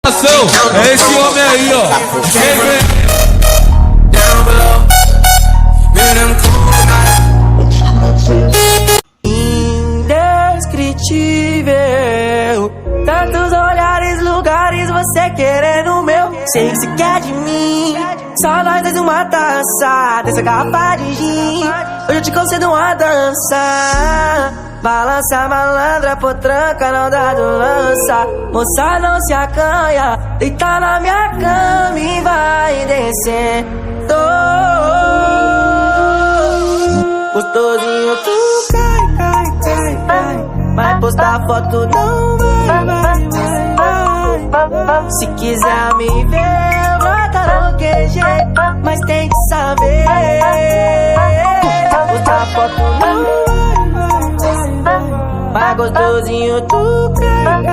É esse homem aí, ó. Indescritível, tantos olhares, lugares, você querendo o meu. Sei que você quer de mim, só nós dois uma taça dessa garrafa de gin. Hoje eu te concedo uma dança. Balança malandra, potranca, não dá do lança. Moça, não se acanha, deita na minha cama e vai descendo. Gostosinho, tu cai. Vai postar foto, não vai. Se quiser me ver, brota no QG, mas tem que saber. Postar foto, não vai. Gostosinho, tu cai.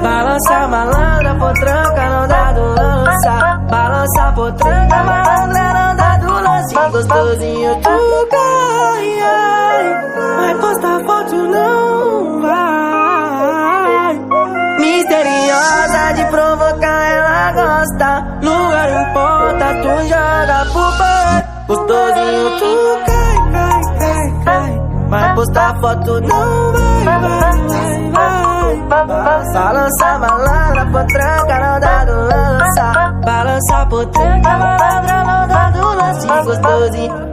Balança malandra, potranca, não dá do lança. Balança potranca, malandra, não dá do lance. Gostosinho, tu cai. Vai postar foto, não vai. Misteriosa de provocar, ela gosta. Lugar não importa, tu joga pro pai. Gostosinho, tu cai. Vai postar foto, não vai. Balança malandra, potranca, não dá do lança. Balança potranca, malandra, não dá do lance. Gostosinho.